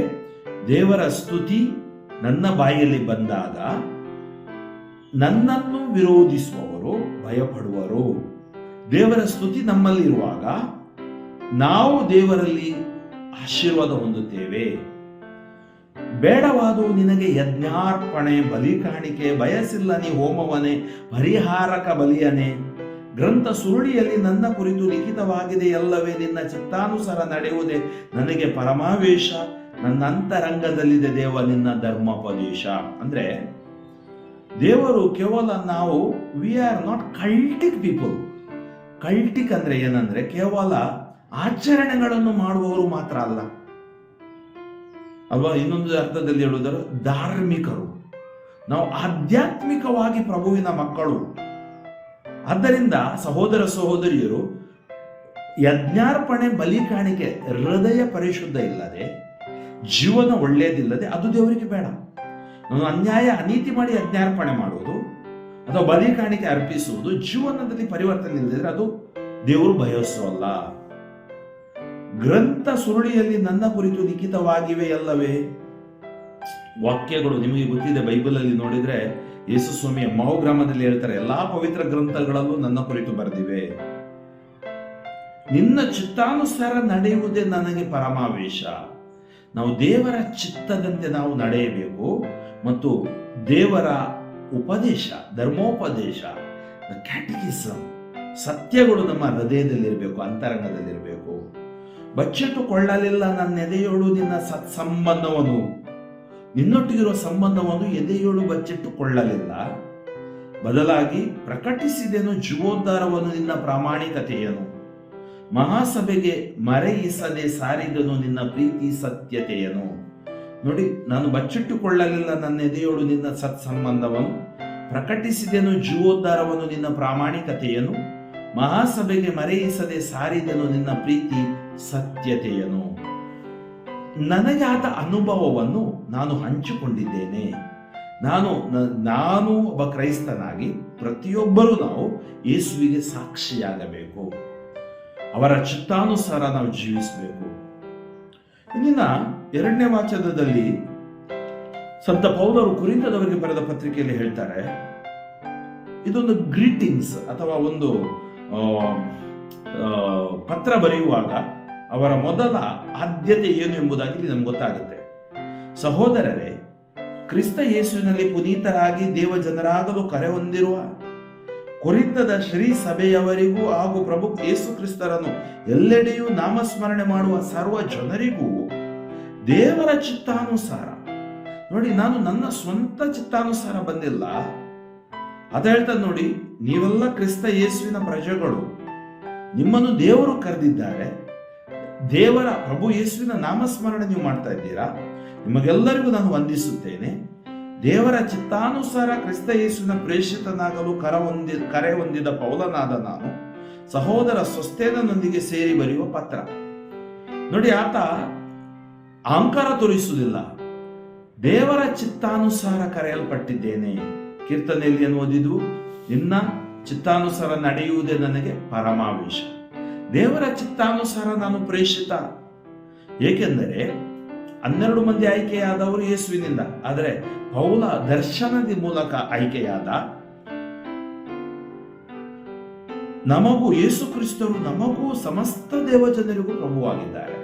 ದೇವರ ಸ್ತುತಿ ನನ್ನ ಬಾಯಲ್ಲಿ ಬಂದಾಗ ನನ್ನನ್ನು ವಿರೋಧಿಸುವವರು ಭಯಪಡುವರು. ದೇವರ ಸ್ತುತಿ ನಮ್ಮಲ್ಲಿ ಇರುವಾಗ ನಾವು ದೇವರಲ್ಲಿ ಆಶೀರ್ವಾದ ಹೊಂದುತ್ತೇವೆ. ಬೇಡವಾದು ನಿನಗೆ ಯಜ್ಞಾರ್ಪಣೆ, ಬಲಿ ಕಾಣಿಕೆ, ಬಯಸಿಲ್ಲ ನೀ ಹೋಮವನೇ, ಪರಿಹಾರಕ ಬಲಿಯನೇ. ಗ್ರಂಥ ಸುರುಳಿಯಲ್ಲಿ ನನ್ನ ಕುರಿತು ಲಿಖಿತವಾಗಿದೆ ಎಲ್ಲವೇ, ನಿನ್ನ ಚಿತ್ತಾನುಸಾರ ನಡೆಯುವುದೇ ನನಗೆ ಪರಮಾವೇಶ. ನನ್ನ ಅಂತರಂಗದಲ್ಲಿದೆ ದೇವ ನಿನ್ನ ಧರ್ಮೋಪದೇಶ. ಅಂದ್ರೆ ದೇವರು ಕೇವಲ ನಾವು, ವಿ ಆರ್ ನಾಟ್ ಕಲ್ಟಿಕ್ ಪೀಪಲ್. ಕಲ್ಟಿಕ್ ಅಂದ್ರೆ ಏನಂದ್ರೆ ಕೇವಲ ಆಚರಣೆಗಳನ್ನು ಮಾಡುವವರು ಮಾತ್ರ ಅಲ್ಲ ಅಲ್ವಾ. ಇನ್ನೊಂದು ಅರ್ಥದಲ್ಲಿ ಹೇಳುವುದಾದ್ರೆ ಧಾರ್ಮಿಕರು. ನಾವು ಆಧ್ಯಾತ್ಮಿಕವಾಗಿ ಪ್ರಭುವಿನ ಮಕ್ಕಳು. ಆದ್ದರಿಂದ ಸಹೋದರ ಸಹೋದರಿಯರು, ಯಜ್ಞಾರ್ಪಣೆ, ಬಲಿ ಕಾಣಿಕೆ, ಹೃದಯ ಪರಿಶುದ್ಧ ಇಲ್ಲದೆ, ಜೀವನ ಒಳ್ಳೆಯದಿಲ್ಲದೆ ಅದು ದೇವರಿಗೆ ಬೇಡ. ನಾನು ಅನ್ಯಾಯ, ಅನೀತಿ ಮಾಡಿ ಯಜ್ಞಾರ್ಪಣೆ ಮಾಡುವುದು ಅಥವಾ ಬಲಿ ಕಾಣಿಕೆ ಅರ್ಪಿಸುವುದು ಜೀವನದಲ್ಲಿ ಪರಿವರ್ತನೆ ಇಲ್ಲದಿದ್ರೆ ಅದು ದೇವರು ಬಯಸೋಲ್ಲ. ಗ್ರಂಥ ಸುರುಳಿಯಲ್ಲಿ ನನ್ನ ಕುರಿತು ಲಿಖಿತವಾಗಿವೆ ಅಲ್ಲವೇ? ವಾಕ್ಯಗಳು ನಿಮಗೆ ಗೊತ್ತಿದೆ, ಬೈಬಲ್ ಅಲ್ಲಿ ನೋಡಿದ್ರೆ ಯೇಸು ಸ್ವಾಮಿ ಮಹೋ ಗ್ರಾಮದಲ್ಲಿ ಹೇಳ್ತಾರೆ, ಎಲ್ಲಾ ಪವಿತ್ರ ಗ್ರಂಥಗಳಲ್ಲೂ ನನ್ನ ಕುರಿತು ಬರೆದಿವೆ. ನಿನ್ನ ಚಿತ್ತಾನುಸಾರ ನಡೆಯುವುದೇ ನನಗೆ ಪರಮಾವೇಶ. ನಾವು ದೇವರ ಚಿತ್ತದಂತೆ ನಾವು ನಡೆಯಬೇಕು ಮತ್ತು ದೇವರ ಉಪದೇಶ, ಧರ್ಮೋಪದೇಶ, ಕ್ಯಾಟಕಿಸಮ್, ಸತ್ಯಗಳು ನಮ್ಮ ಹೃದಯದಲ್ಲಿರಬೇಕು, ಅಂತರಂಗದಲ್ಲಿರಬೇಕು. ಬಚ್ಚಿಟ್ಟುಕೊಳ್ಳಲಿಲ್ಲ ನನ್ನ ಎದೆಯೋಳು ನಿನ್ನ ಸತ್ಸಂಬಂಧವನ್ನು, ನಿನ್ನೊಟ್ಟಿಗಿರುವ ಸಂಬಂಧವನ್ನು ಎದೆಯೋಳು ಬಚ್ಚಿಟ್ಟುಕೊಳ್ಳಲಿಲ್ಲ, ಬದಲಾಗಿ ಪ್ರಕಟಿಸಿದೆನು ಜೀವೋದ್ಧಾರವನ್ನು ನಿನ್ನ ಪ್ರಾಮಾಣಿಕತೆಯನ್ನು, ಮಹಾಸಭೆಗೆ ಮರೆಯಿಸದೆ ಸಾರಿದನು ನಿನ್ನ ಪ್ರೀತಿ ಸತ್ಯತೆಯನ್ನು. ನೋಡಿ, ನಾನು ಬಚ್ಚಿಟ್ಟುಕೊಳ್ಳಲಿಲ್ಲ ನನ್ನ ಎದೆಯೋಳು ನಿನ್ನ ಸತ್ಸಂಬಂಧವನ್ನು, ಪ್ರಕಟಿಸಿದೆನು ಜೀವೋದ್ಧಾರವನ್ನು ನಿನ್ನ ಪ್ರಾಮಾಣಿಕತೆಯನ್ನು, ಮಹಾಸಭೆಗೆ ಮರೆಯಿಸದೆ ಸಾರಿದನು ನಿನ್ನ ಪ್ರೀತಿ ಸತ್ಯತೆಯನ್ನು. ನನಗೆ ಆದ ಅನುಭವವನ್ನು ನಾನು ಹಂಚಿಕೊಂಡಿದ್ದೇನೆ. ನಾನು ಒಬ್ಬ ಕ್ರೈಸ್ತನಾಗಿ ಪ್ರತಿಯೊಬ್ಬರೂ ನಾವು ಯೇಸುವಿಗೆ ಸಾಕ್ಷಿಯಾಗಬೇಕು. ಅವರ ಚಿತ್ತಾನುಸಾರ ನಾವು ಜೀವಿಸಬೇಕು. ಇಂದಿನ 2ನೇ ವಾಚನದಲ್ಲಿ ಸಂತ ಪೌಲರು ಕೊರಿಂಥದವರಿಗೆ ಬರೆದ ಪತ್ರಿಕೆಯಲ್ಲಿ ಹೇಳ್ತಾರೆ, ಇದೊಂದು ಗ್ರೀಟಿಂಗ್ಸ್ ಅಥವಾ ಒಂದು ಪತ್ರ ಬರೆಯುವಾಗ ಅವರ ಮೊದಲ ಆದ್ಯತೆ ಏನು ಎಂಬುದಾಗಿ ನಮ್ಗೆ ಗೊತ್ತಾಗುತ್ತೆ. ಸಹೋದರರೇ, ಕ್ರಿಸ್ತ ಯೇಸುವಿನಲ್ಲಿ ಪುನೀತರಾಗಿ ದೇವ ಜನರಾಗಲು ಕರೆ ಹೊಂದಿರುವ ಕೊರಿಂಥದ ಶ್ರೀ ಸಭೆಯವರಿಗೂ ಹಾಗೂ ಪ್ರಭು ಯೇಸು ಕ್ರಿಸ್ತರನ್ನು ಎಲ್ಲೆಡೆಯೂ ನಾಮಸ್ಮರಣೆ ಮಾಡುವ ಸರ್ವ ಜನರಿಗೂ ದೇವರ ಚಿತ್ತಾನುಸಾರ. ನೋಡಿ, ನಾನು ನನ್ನ ಸ್ವಂತ ಚಿತ್ತಾನುಸಾರ ಬಂದಿಲ್ಲ. ಅದ ಹೇಳ್ತಾರೆ ನೋಡಿ, ನೀವೆಲ್ಲ ಕ್ರಿಸ್ತ ಯೇಸುವಿನ ಪ್ರಜೆಗಳು, ನಿಮ್ಮನ್ನು ದೇವರು ಕರೆದಿದ್ದಾರೆ, ದೇವರ ಪ್ರಭು ಯೇಸುವಿನ ನಾಮಸ್ಮರಣೆ ನೀವು ಮಾಡ್ತಾ ಇದ್ದೀರಾ, ನಿಮಗೆಲ್ಲರಿಗೂ ನಾನು ವಂದಿಸುತ್ತೇನೆ. ದೇವರ ಚಿತ್ತಾನುಸಾರ ಕ್ರಿಸ್ತ ಯೇಸುವಿನ ಪ್ರೇಷಿತನಾಗಲು ಕರೆ ಹೊಂದಿದ ಪೌಲನಾದ ನಾನು ಸಹೋದರ ಸೊಸ್ತೇನನೊಂದಿಗೆ ಸೇರಿ ಬರೆಯುವ ಪತ್ರ. ನೋಡಿ, ಆತ ಅಹಂಕಾರ ತೋರಿಸುವುದಿಲ್ಲ. ದೇವರ ಚಿತ್ತಾನುಸಾರ ಕರೆಯಲ್ಪಟ್ಟಿದ್ದೇನೆ. ಕೀರ್ತನೆಯಲ್ಲಿ ಏನು ಓದಿದ್ವು? ನಿನ್ನ ಚಿತ್ತಾನುಸಾರ ನಡೆಯುವುದೇ ನನಗೆ ಪರಮಾವೇಶ. ದೇವರ ಚಿತ್ತಾನುಸಾರ ನಾನು ಪ್ರೇಷಿತ. ಏಕೆಂದರೆ 12 ಮಂದಿ ಆಯ್ಕೆಯಾದವರು ಯೇಸುವಿನಿಂದ, ಆದರೆ ಪೌಲ ದರ್ಶನದ ಮೂಲಕ ಆಯ್ಕೆಯಾದ. ನಮಗೂ ಯೇಸು ಕ್ರಿಸ್ತರು ನಮಗೂ ಸಮಸ್ತ ದೇವಜನರಿಗೂ ಪ್ರಭುವಾಗಿದ್ದಾರೆ.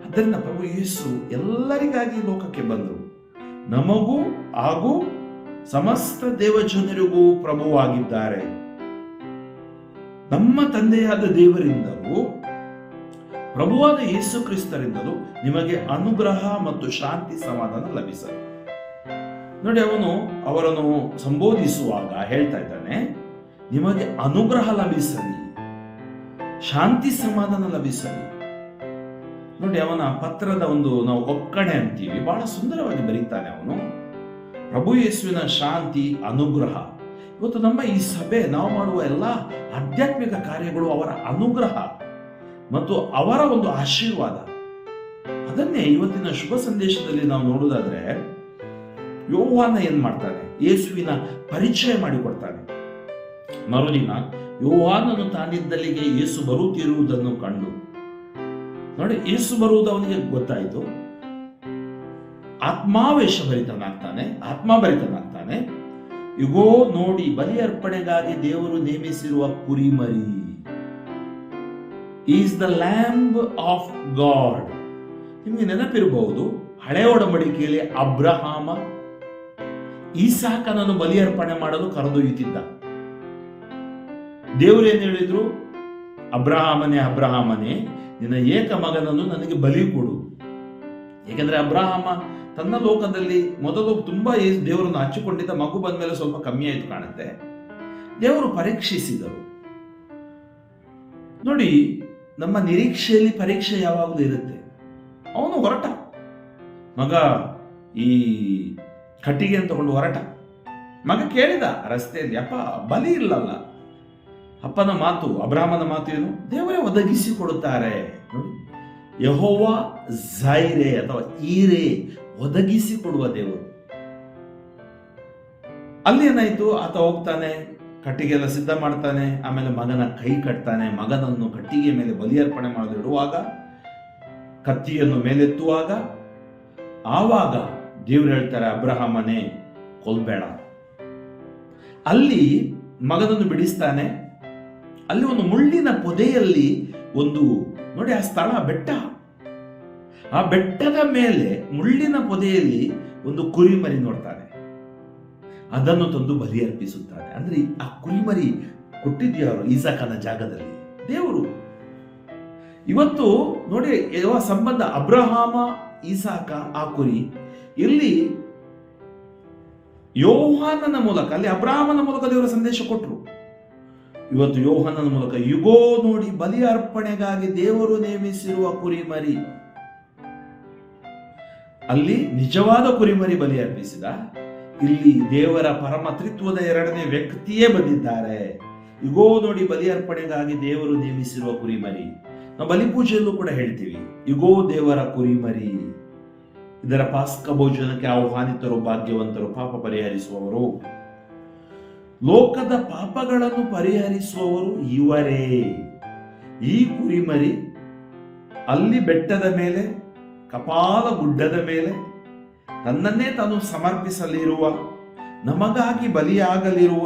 ಆದ್ದರಿಂದ ಪ್ರಭು ಯೇಸು ಎಲ್ಲರಿಗಾಗಿ ಲೋಕಕ್ಕೆ ಬಂದರು, ನಮಗೂ ಹಾಗೂ ಸಮಸ್ತ ದೇವಜನರಿಗೂ ಪ್ರಭುವಾಗಿದ್ದಾರೆ. ನಮ್ಮ ತಂದೆಯಾದ ದೇವರಿಂದಲೂ ಪ್ರಭುವಾದ ಯೇಸು ಕ್ರಿಸ್ತರಿಂದಲೂ ನಿಮಗೆ ಅನುಗ್ರಹ ಮತ್ತು ಶಾಂತಿ ಸಮಾಧಾನ ಲಭಿಸಲಿ. ನೋಡಿ, ಅವರನ್ನು ಸಂಬೋಧಿಸುವಾಗ ಹೇಳ್ತಾ ಇದ್ದಾನೆ, ನಿಮಗೆ ಅನುಗ್ರಹ ಲಭಿಸಲಿ, ಶಾಂತಿ ಸಮಾಧಾನ ಲಭಿಸಲಿ. ನೋಡಿ, ಅವನ ಪತ್ರದ ನಾವು ಒಕ್ಕಣೆ ಅಂತೀವಿ, ಬಹಳ ಸುಂದರವಾಗಿ ಬರೀತಾನೆ ಅವನು. ಪ್ರಭು ಯೇಸುವಿನ ಶಾಂತಿ, ಅನುಗ್ರಹ. ಇವತ್ತು ನಮ್ಮ ಈ ಸಭೆ, ನಾವು ಮಾಡುವ ಎಲ್ಲ ಆಧ್ಯಾತ್ಮಿಕ ಕಾರ್ಯಗಳು ಅವರ ಅನುಗ್ರಹ ಮತ್ತು ಅವರ ಒಂದು ಆಶೀರ್ವಾದ. ಅದನ್ನೇ ಇವತ್ತಿನ ಶುಭ ಸಂದೇಶದಲ್ಲಿ ನಾವು ನೋಡುವುದಾದ್ರೆ, ಯೋಹಾನ ಏನ್ ಮಾಡ್ತಾನೆ? ಯೇಸುವಿನ ಪರಿಚಯ ಮಾಡಿಕೊಡ್ತಾನೆ. ಮರುದಿನ ಯೋಹಾನನು ತಾನಿದ್ದಲ್ಲಿಗೆ ಯೇಸು ಬರುತ್ತಿರುವುದನ್ನು ಕಂಡು, ನೋಡಿ, ಯೇಸು ಬರುವುದು ಅವನಿಗೆ ಗೊತ್ತಾಯಿತು. ಆತ್ಮಭರಿತನಾಗ್ತಾನೆ. ಇಗೋ ನೋಡಿ, ಬಲಿ ಅರ್ಪಣೆಗಾಗಿ ದೇವರು ನೇಮಿಸಿರುವ ಕುರಿಮರಿ, is the lamb of god. ನಿಮಗೆ ನೆನಪಿರಬಹುದು, ಹಳೆ ಒಡಂಬಡಿಕೆಯಲ್ಲಿ ಅಬ್ರಹಾಮ ಈಸಾಕನನ್ನು ಬಲಿ ಅರ್ಪಣೆ ಮಾಡಲು ಕರೆದೊಯ್ಯುತ್ತಿದ್ದ. ದೇವರು ಏನ್ ಹೇಳಿದ್ರು? ಅಬ್ರಹಾಮನೇ, ನಿನ್ನ ಏಕ ಮಗನನ್ನು ನನಗೆ ಬಲಿ ಕೊಡು. ಏಕೆಂದ್ರೆ ಅಬ್ರಹಾಮ ತನ್ನ ಲೋಕದಲ್ಲಿ ಮೊದಲು ತುಂಬಾ ದೇವರನ್ನು ಹಚ್ಚಿಕೊಂಡಿದ್ದ, ಮಗು ಬಂದ ಮೇಲೆ ಸ್ವಲ್ಪ ಕಮ್ಮಿ ಆಯ್ತು ಕಾಣುತ್ತೆ. ದೇವರು ಪರೀಕ್ಷಿಸಿದರು. ನೋಡಿ, ನಮ್ಮ ನಿರೀಕ್ಷೆಯಲ್ಲಿ ಪರೀಕ್ಷೆ ಯಾವಾಗಲೂ ಇರುತ್ತೆ. ಅವನು ಹೊರಟ, ಮಗ ಈ ಕಟ್ಟಿಗೆ ತಗೊಂಡು ಹೊರಟ. ಮಗ ಕೇಳಿದ ರಸ್ತೆಯಲ್ಲಿ, ಅಪ್ಪ ಬಲಿ ಇಲ್ಲಲ್ಲ. ಅಪ್ಪನ ಮಾತು, ಅಬ್ರಹಾಮನ ಮಾತು ಏನು? ದೇವರೇ ಒದಗಿಸಿ ಕೊಡುತ್ತಾರೆ. ನೋಡಿ, ಯೆಹೋವಾ ಜೈರೆ ಅಥವಾ ಈರೆ, ಒದಗಿಸಿ ಕೊಡುವ ದೇವರು. ಅಲ್ಲಿ ಏನಾಯ್ತು, ಆತ ಹೋಗ್ತಾನೆ, ಕಟ್ಟಿಗೆ ಎಲ್ಲ ಸಿದ್ಧ ಮಾಡ್ತಾನೆ, ಆಮೇಲೆ ಮಗನ ಕೈ ಕಟ್ತಾನೆ. ಮಗನನ್ನು ಕಟ್ಟಿಗೆ ಮೇಲೆ ಬಲಿಯರ್ಪಣೆ ಮಾಡಲಿಡುವಾಗ, ಕತ್ತಿಯನ್ನು ಮೇಲೆತ್ತುವಾಗ, ಆವಾಗ ದೇವ್ರು ಹೇಳ್ತಾರೆ, ಅಬ್ರಹಾಮನೇ ಕೊಲ್ಬೇಡ. ಅಲ್ಲಿ ಮಗನನ್ನು ಬಿಡಿಸ್ತಾನೆ. ಅಲ್ಲಿ ಒಂದು ಮುಳ್ಳಿನ ಪೊದೆಯಲ್ಲಿ ಒಂದು ನೋಡಿ, ಆ ಸ್ಥಳ ಬೆಟ್ಟ, ಆ ಬೆಟ್ಟದ ಮೇಲೆ ಮುಳ್ಳಿನ ಪೊದೆಯಲ್ಲಿ ಒಂದು ಕುರಿಮರಿ ನೋಡ್ತಾನೆ. ಅದನ್ನು ತಂದು ಬಲಿ ಅರ್ಪಿಸುತ್ತಾನೆ. ಅಂದ್ರೆ ಆ ಕುರಿಮರಿ ಕೊಟ್ಟಿದ್ಯಾರು? ಈಸಾಕನ ಜಾಗದಲ್ಲಿ ದೇವರು. ಇವತ್ತು ನೋಡಿ ಯಾವ ಸಂಬಂಧ, ಅಬ್ರಹಾಮ, ಈಸಾಕ, ಆ ಕುರಿ. ಇಲ್ಲಿ ಯೋಹಾನನ ಮೂಲಕ, ಅಲ್ಲಿ ಅಬ್ರಹಾಮನ ಮೂಲಕ ದೇವರ ಸಂದೇಶ ಕೊಟ್ಟರು. ಇವತ್ತು ಯೋಹಾನನ ಮೂಲಕ ಯುಗೋ ನೋಡಿ ಬಲಿ ಅರ್ಪಣೆಗಾಗಿ ದೇವರು ನೇಮಿಸಿರುವ ಕುರಿಮರಿ. ಅಲ್ಲಿ ನಿಜವಾದ ಕುರಿಮರಿ ಬಲಿ ಅರ್ಪಿಸಿದ. ಇಲ್ಲಿ ದೇವರ ಪರಮತ್ರಿತ್ವದ ಎರಡನೇ ವ್ಯಕ್ತಿಯೇ ಬಂದಿದ್ದಾರೆ. ಯುಗೋ ನೋಡಿ ಬಲಿ ಅರ್ಪಣೆಗಾಗಿ ದೇವರು ನೇಮಿಸಿರುವ ಕುರಿಮರಿ. ನಾವು ಬಲಿಪೂಜೆಯಲ್ಲೂ ಕೂಡ ಹೇಳ್ತೀವಿ, ಯುಗೋ ದೇವರ ಕುರಿಮರಿ. ಇದರ ಪಾಸ್ಕ ಭೋಜನಕ್ಕೆ ಆಹ್ವಾನಿತರು ಭಾಗ್ಯವಂತರು, ಪಾಪ ಪರಿಹರಿಸುವವರು, ಲೋಕದ ಪಾಪಗಳನ್ನು ಪರಿಹರಿಸುವವರು ಇವರೇ. ಈ ಕುರಿಮರಿ ಅಲ್ಲಿ ಬೆಟ್ಟದ ಮೇಲೆ, ಕಪಾಲ ಗುಡ್ಡದ ಮೇಲೆ ತನ್ನನ್ನೇ ತಾನು ಸಮರ್ಪಿಸಲಿರುವ, ನಮಗಾಗಿ ಬಲಿಯಾಗಲಿರುವ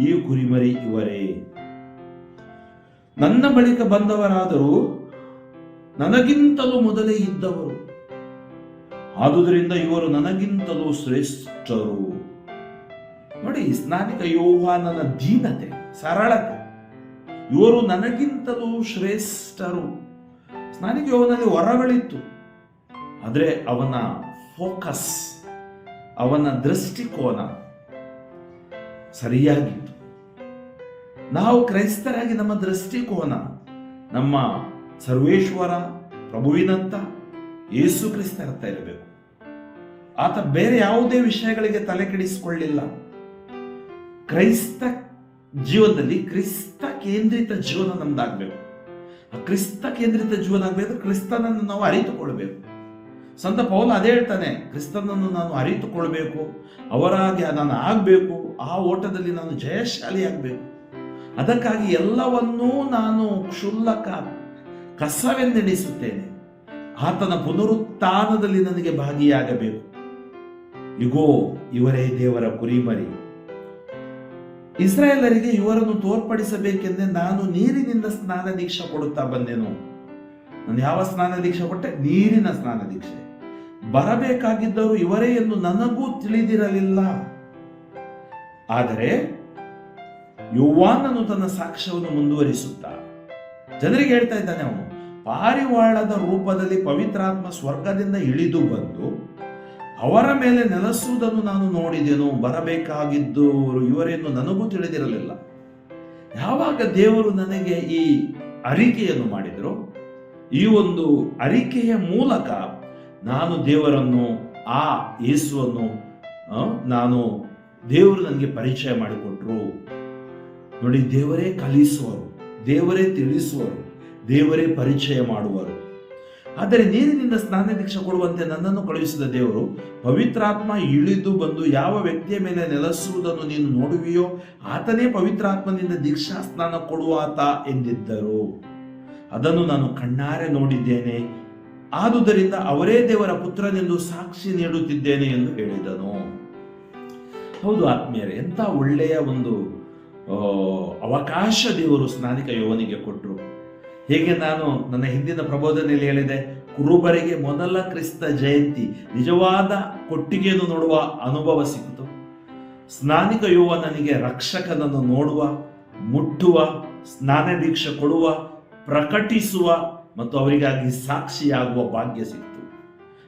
ಈ ಕುರಿಮರಿ ಇವರೇ. ನನ್ನ ಬಳಿಕ ಬಂದವರಾದರೂ ನನಗಿಂತಲೂ ಮೊದಲೇ ಇದ್ದವರು, ಆದುದರಿಂದ ಇವರು ನನಗಿಂತಲೂ ಶ್ರೇಷ್ಠರು. ನೋಡಿ, ಸ್ನಾನಿಕ ಯೋಹಾನನ ದೀನತೆ, ಸರಳತೆ. ಇವರು ನನಗಿಂತಲೂ ಶ್ರೇಷ್ಠರು. ಸ್ನಾನಿಕ ಯೋಹಾನನಲ್ಲಿ ವರಗಳಿತ್ತು, ಆದರೆ ಅವನ ಫೋಕಸ್, ಅವನ ದೃಷ್ಟಿಕೋನ ಸರಿಯಾಗಿತ್ತು. ನಾವು ಕ್ರೈಸ್ತರಾಗಿ ನಮ್ಮ ದೃಷ್ಟಿಕೋನ ನಮ್ಮ ಸರ್ವೇಶ್ವರ ಪ್ರಭುವಿನಂತ ಯೇಸು ಕ್ರಿಸ್ತನಂತ ಇರಬೇಕು. ಆತ ಬೇರೆ ಯಾವುದೇ ವಿಷಯಗಳಿಗೆ ತಲೆ ಕೆಡಿಸಿಕೊಳ್ಳಿಲ್ಲ. ಕ್ರೈಸ್ತ ಜೀವನದಲ್ಲಿ ಕ್ರಿಸ್ತ ಕೇಂದ್ರಿತ ಜೀವನ ನಮ್ದಾಗಬೇಕು. ಆ ಕ್ರಿಸ್ತ ಕೇಂದ್ರಿತ ಜೀವನ ಆಗಬೇಕು. ಕ್ರಿಸ್ತನನ್ನು ನಾವು ಅರಿತುಕೊಳ್ಬೇಕು. ಸಂತ ಪೌಲ ಅದೇ ಹೇಳ್ತಾನೆ, ಕ್ರಿಸ್ತನನ್ನು ನಾನು ಅರಿತುಕೊಳ್ಬೇಕು, ಅವರಾಗಿ ನಾನು ಆಗಬೇಕು, ಆ ಓಟದಲ್ಲಿ ನಾನು ಜಯಶಾಲಿ ಆಗಬೇಕು. ಅದಕ್ಕಾಗಿ ಎಲ್ಲವನ್ನೂ ನಾನು ಕ್ಷುಲ್ಲಕ ಕಸವೆಂದೆಣಿಸುತ್ತೇನೆ. ಆತನ ಪುನರುತ್ಥಾನದಲ್ಲಿ ನನಗೆ ಭಾಗಿಯಾಗಬೇಕು. ಇಗೋ ಇವರೇ ದೇವರ ಕುರಿಮರಿ. ಇಸ್ರಾಯೇಲರಿಗೆ ಇವರನ್ನು ತೋರ್ಪಡಿಸಬೇಕೆಂದೇ ನಾನು ನೀರಿನಿಂದ ಸ್ನಾನ ದೀಕ್ಷೆ ಕೊಡುತ್ತಾ ಬಂದೆನು. ನಾನು ಯಾವ ಸ್ನಾನ ದೀಕ್ಷೆ ಕೊಟ್ಟೆ? ನೀರಿನ ಸ್ನಾನ ದೀಕ್ಷೆ. ಬರಬೇಕಾಗಿದ್ದರು ಇವರೇ ಎಂದು ನನಗೂ ತಿಳಿದಿರಲಿಲ್ಲ. ಆದರೆ ಯೋಹಾನನು ತನ್ನ ಸಾಕ್ಷ್ಯವನ್ನು ಮುಂದುವರಿಸುತ್ತಾ ಜನರಿಗೆ ಹೇಳ್ತಾ ಇದ್ದಾನೆ, ಅವನು ಪಾರಿವಾಳದ ರೂಪದಲ್ಲಿ ಪವಿತ್ರಾತ್ಮ ಸ್ವರ್ಗದಿಂದ ಇಳಿದು ಬಂದು ಅವರ ಮೇಲೆ ನೆಲೆಸುವುದನ್ನು ನಾನು ನೋಡಿದೆನು. ಬರಬೇಕಾಗಿದ್ದವರು ಇವರೆಂದು ನನಗೂ ತಿಳಿದಿರಲಿಲ್ಲ. ಯಾವಾಗ ದೇವರು ನನಗೆ ಈ ಅರಿಕೆಯನ್ನು ಮಾಡಿದರು, ಈ ಒಂದು ಅರಿಕೆಯ ಮೂಲಕ ನಾನು ದೇವರನ್ನು, ಆ ಯೇಸುವನ್ನು ನಾನು ದೇವರು ನನಗೆ ಪರಿಚಯ ಮಾಡಿಕೊಟ್ರು. ನೋಡಿ, ದೇವರೇ ಕಲಿಸುವರು, ದೇವರೇ ತಿಳಿಸುವರು, ದೇವರೇ ಪರಿಚಯ ಮಾಡುವರು. ಆದರೆ ನೀರಿನಿಂದ ಸ್ನಾನ ದೀಕ್ಷೆ ಕೊಡುವಂತೆ ನನ್ನನ್ನು ಕಳುಹಿಸಿದ ದೇವರು ಪವಿತ್ರಾತ್ಮ ಇಳಿದು ಬಂದು ಯಾವ ವ್ಯಕ್ತಿಯ ಮೇಲೆ ನೆಲೆಸುವುದನ್ನು ನೀನು ನೋಡುವಿಯೋ ಆತನೇ ಪವಿತ್ರಾತ್ಮನಿಂದ ದೀಕ್ಷಾ ಸ್ನಾನ ಕೊಡುವಾತ ಎಂದಿದ್ದರು. ಅದನ್ನು ನಾನು ಕಣ್ಣಾರೆ ನೋಡಿದ್ದೇನೆ, ಆದುದರಿಂದ ಅವರೇ ದೇವರ ಪುತ್ರನೆಂದು ಸಾಕ್ಷಿ ನೀಡುತ್ತಿದ್ದೇನೆ ಎಂದು ಹೇಳಿದನು. ಹೌದು ಆತ್ಮೀಯರೇ, ಎಂತ ಒಳ್ಳೆಯ ಒಂದು ಅವಕಾಶ ದೇವರು ಸ್ನಾನಿಕ ಯೋವನಿಗೆ ಕೊಟ್ಟರು. ಹೇಗೆ ನಾನು ನನ್ನ ಹಿಂದಿನ ಪ್ರಬೋಧನೆಯಲ್ಲಿ ಹೇಳಿದೆ, ಕುರುಬರಿಗೆ ಮೊದಲ ಕ್ರಿಸ್ತ ಜಯಂತಿ ನಿಜವಾದ ಕೊಟ್ಟಿಗೆಯನ್ನು ನೋಡುವ ಅನುಭವ ಸಿಕ್ಕಿತು. ಸ್ನಾನಿಕ ಯೋವನನಿಗೆ ರಕ್ಷಕನನ್ನು ನೋಡುವ, ಮುಟ್ಟುವ, ಸ್ನಾನ ದೀಕ್ಷೆ ಕೊಡುವ, ಪ್ರಕಟಿಸುವ ಮತ್ತು ಅವರಿಗಾಗಿ ಸಾಕ್ಷಿಯಾಗುವ ಭಾಗ್ಯ ಸಿಕ್ತು.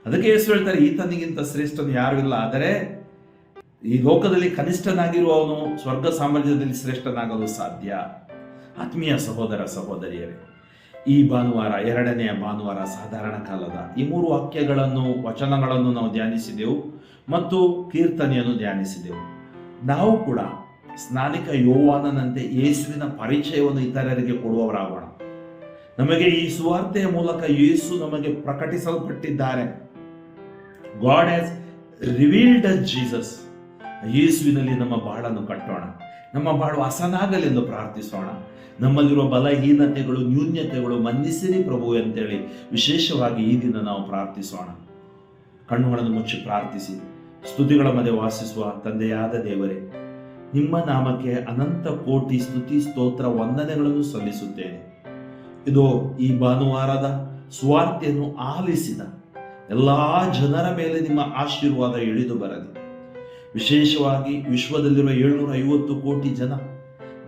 ಅದಕ್ಕೆ ಯೇಸು ಹೇಳ್ತಾರೆ, ಈತನಿಗಿಂತ ಶ್ರೇಷ್ಠನು ಯಾರು ಇಲ್ಲ. ಆದರೆ ಈ ಲೋಕದಲ್ಲಿ ಕನಿಷ್ಠನಾಗಿರುವವನು ಸ್ವರ್ಗ ಸಾಮ್ರಾಜ್ಯದಲ್ಲಿ ಶ್ರೇಷ್ಠನಾಗಲು ಸಾಧ್ಯ. ಆತ್ಮೀಯ ಸಹೋದರ ಸಹೋದರಿಯರೇ, ಈ ಭಾನುವಾರ, ಎರಡನೆಯ ಭಾನುವಾರ ಸಾಧಾರಣ ಕಾಲದ ಈ 3 ವಾಕ್ಯಗಳನ್ನು, ವಚನಗಳನ್ನು ನಾವು ಧ್ಯಾನಿಸಿದೆವು ಮತ್ತು ಕೀರ್ತನೆಯನ್ನು ಧ್ಯಾನಿಸಿದೆವು. ನಾವು ಕೂಡ ಸ್ನಾನಿಕ ಯೋಹಾನನಂತೆ ಯೇಸುವಿನ ಪರಿಚಯವನ್ನು ಇತರರಿಗೆ ಕೊಡುವವರಾಗೋಣ. ನಮಗೆ ಈ ಸುವಾರ್ತೆಯ ಮೂಲಕ ಯೇಸು ನಮಗೆ ಪ್ರಕಟಿಸಲ್ಪಟ್ಟಿದ್ದಾರೆ. God has revealed us Jesus. ಯೇಸುವಿನಲ್ಲಿ ನಮ್ಮ ಬಾಳನ್ನು ಕಟ್ಟೋಣ. ನಮ್ಮ ಬಾಳು ಹಸನಾಗಲೆಂದು ಪ್ರಾರ್ಥಿಸೋಣ. ನಮ್ಮಲ್ಲಿರುವ ಬಲಹೀನತೆಗಳು, ನ್ಯೂನ್ಯತೆಗಳು ಮನ್ನಿಸಿರಿ ಪ್ರಭು ಅಂತೇಳಿ ವಿಶೇಷವಾಗಿ ಈ ದಿನ ನಾವು ಪ್ರಾರ್ಥಿಸೋಣ. ಕಣ್ಣುಗಳನ್ನು ಮುಚ್ಚಿ ಪ್ರಾರ್ಥಿಸಿ. ಸ್ತುತಿಗಳ ಮಧ್ಯೆ ವಾಸಿಸುವ ತಂದೆಯಾದ ದೇವರೇ, ನಿಮ್ಮ ನಾಮಕ್ಕೆ ಅನಂತ ಕೋಟಿ ಸ್ತುತಿ ಸ್ತೋತ್ರ ವಂದನೆಗಳನ್ನು ಸಲ್ಲಿಸುತ್ತೇನೆ. ಇದು ಈ ಭಾನುವಾರದ ಸುವಾರ್ತೆಯನ್ನು ಆಲಿಸಿದ ಎಲ್ಲಾ ಜನರ ಮೇಲೆ ನಿಮ್ಮ ಆಶೀರ್ವಾದ ಇಳಿದು ಬರಲಿ. ವಿಶೇಷವಾಗಿ ವಿಶ್ವದಲ್ಲಿರುವ 750 ಕೋಟಿ ಜನ,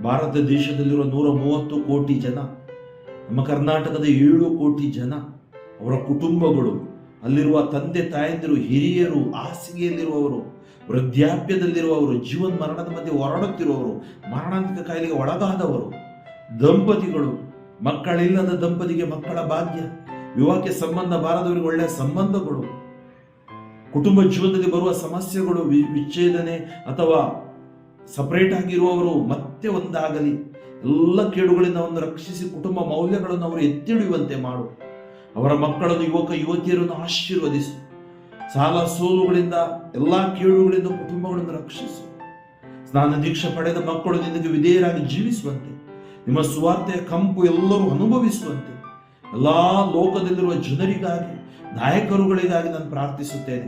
ಭಾರತ ದೇಶದಲ್ಲಿರುವ 130 ಕೋಟಿ ಜನ, ನಮ್ಮ ಕರ್ನಾಟಕದ 7 ಕೋಟಿ ಜನ, ಅವರ ಕುಟುಂಬಗಳು, ಅಲ್ಲಿರುವ ತಂದೆ ತಾಯಂದಿರು, ಹಿರಿಯರು, ಹಾಸಿಗೆಯಲ್ಲಿರುವವರು, ವೃದ್ಧಾಪ್ಯದಲ್ಲಿರುವವರು, ಜೀವನ ಮರಣದ ಮಧ್ಯೆ ಹೊರಡುತ್ತಿರುವವರು, ಮಾರಣಾಂತಿಕ ಕಾಯಿಲೆಗೆ ಒಳಗಾದವರು, ದಂಪತಿಗಳು, ಮಕ್ಕಳಿಲ್ಲದ ದಂಪತಿಗೆ ಮಕ್ಕಳ ಭಾಗ್ಯ, ವಿವಾಹಕ್ಕೆ ಸಂಬಂಧ ಬಾರದವರಿಗೆ ಒಳ್ಳೆಯ ಸಂಬಂಧಗಳು, ಕುಟುಂಬ ಜೀವನದಲ್ಲಿ ಬರುವ ಸಮಸ್ಯೆಗಳು, ವಿಚ್ಛೇದನೆ ಅಥವಾ ಸಪರೇಟ್ ಆಗಿರುವವರು ಮತ್ತೆ ಒಂದಾಗಲಿ. ಎಲ್ಲ ಕೇಡುಗಳಿಂದ ಒಂದು ರಕ್ಷಿಸಿ ಕುಟುಂಬ ಮೌಲ್ಯಗಳನ್ನು ಅವರು ಎತ್ತಿಡಿಯುವಂತೆ ಮಾಡು. ಅವರ ಮಕ್ಕಳನ್ನು, ಯುವಕ ಯುವತಿಯರನ್ನು ಆಶೀರ್ವದಿಸು. ಸಾಲ ಸೋಲುಗಳಿಂದ, ಎಲ್ಲಾ ಕೇಡುಗಳಿಂದ ಕುಟುಂಬಗಳನ್ನು ರಕ್ಷಿಸು. ಸ್ನಾನ ದೀಕ್ಷೆ ಪಡೆದ ಮಕ್ಕಳು ನಿನಗೆ ವಿಧೇಯರಾಗಿ ಜೀವಿಸುವಂತೆ, ನಿಮ್ಮ ಸುವಾರ್ತೆಯ ಕಂಪು ಎಲ್ಲರೂ ಅನುಭವಿಸುವಂತೆ, ಎಲ್ಲಾ ಲೋಕದಲ್ಲಿರುವ ಜನರಿಗಾಗಿ, ನಾಯಕರುಗಳಿಗಾಗಿ ನಾನು ಪ್ರಾರ್ಥಿಸುತ್ತೇನೆ.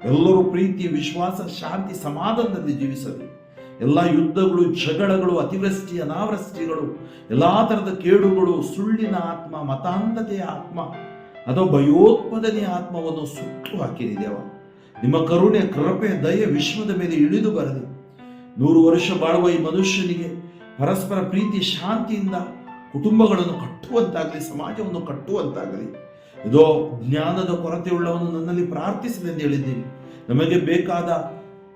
ಎಲ್ಲರೂ ಪ್ರೀತಿ, ವಿಶ್ವಾಸ, ಶಾಂತಿ, ಸಮಾಧಾನದಲ್ಲಿ ಜೀವಿಸಲಿ. ಎಲ್ಲ ಯುದ್ಧಗಳು, ಜಗಳಗಳು, ಅತಿವೃಷ್ಟಿ, ಅನಾವೃಷ್ಟಿಗಳು, ಎಲ್ಲಾ ತರದ ಕೇಡುಗಳು, ಸುಳ್ಳಿನ ಆತ್ಮ, ಮತಾಂಧತೆಯ ಆತ್ಮ ಅಥವಾ ಭಯೋತ್ಪಾದನೆಯ ಆತ್ಮವನ್ನು ಸುಟ್ಟು ಹಾಕಿರಿ ದೇವ. ನಿಮ್ಮ ಕರುಣೆ, ಕೃಪೆ, ದಯೆ ವಿಶ್ವದ ಮೇಲೆ ಇಳಿದು ಬರಲಿ. 100 ವರ್ಷ ಬಾಳುವ ಈ ಮನುಷ್ಯನಿಗೆ ಪರಸ್ಪರ ಪ್ರೀತಿ, ಶಾಂತಿಯಿಂದ ಕುಟುಂಬಗಳನ್ನು ಕಟ್ಟುವಂತಾಗಲಿ, ಸಮಾಜವನ್ನು ಕಟ್ಟುವಂತಾಗಲಿ. ಇದೋ ಜ್ಞಾನದ ಕೊರತೆ ಉಳ್ಳವನು ನನ್ನಲ್ಲಿ ಪ್ರಾರ್ಥಿಸಲೆಂದು ಹೇಳಿದ್ದೀನಿ. ನಮಗೆ ಬೇಕಾದ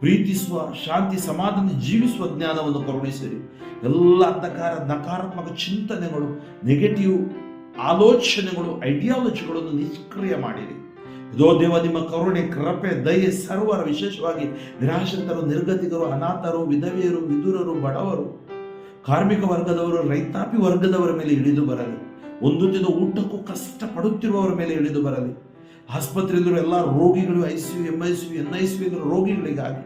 ಪ್ರೀತಿಸುವ, ಶಾಂತಿ, ಸಮಾಧಾನ, ಜೀವಿಸುವ ಜ್ಞಾನವನ್ನು ಕರುಣಿಸಿರಿ. ಎಲ್ಲ ಅಂಧಕಾರ, ನಕಾರಾತ್ಮಕ ಚಿಂತನೆಗಳು, ನೆಗೆಟಿವ್ ಆಲೋಚನೆಗಳು, ಐಡಿಯಾಲಜಿಗಳನ್ನು ನಿಷ್ಕ್ರಿಯ ಮಾಡಿರಿ. ಇದೋ ದೇವ, ನಿಮ್ಮ ಕರುಣೆ, ಕೃಪೆ, ದಯೆ ಸರ್ವರ, ವಿಶೇಷವಾಗಿ ನಿರಾಶ್ರಿತರು, ನಿರ್ಗತಿಕರು, ಅನಾಥರು, ವಿಧವೆಯರು, ವಿದುರರು, ಬಡವರು, ಕಾರ್ಮಿಕ ವರ್ಗದವರು, ರೈತಾಪಿ ವರ್ಗದವರ ಮೇಲೆ ಇಳಿದು ಬರಲಿ. ಒಂದು ದಿನ ಊಟಕ್ಕೂ ಕಷ್ಟ ಪಡುತ್ತಿರುವವರ ಮೇಲೆ ಇಳಿದು ಬರಲಿ. ಆಸ್ಪತ್ರೆಯಲ್ಲಿರುವ ಎಲ್ಲ ರೋಗಿಗಳು, ICU, MICU, NICU ರೋಗಿಗಳಿಗಾಗಿ,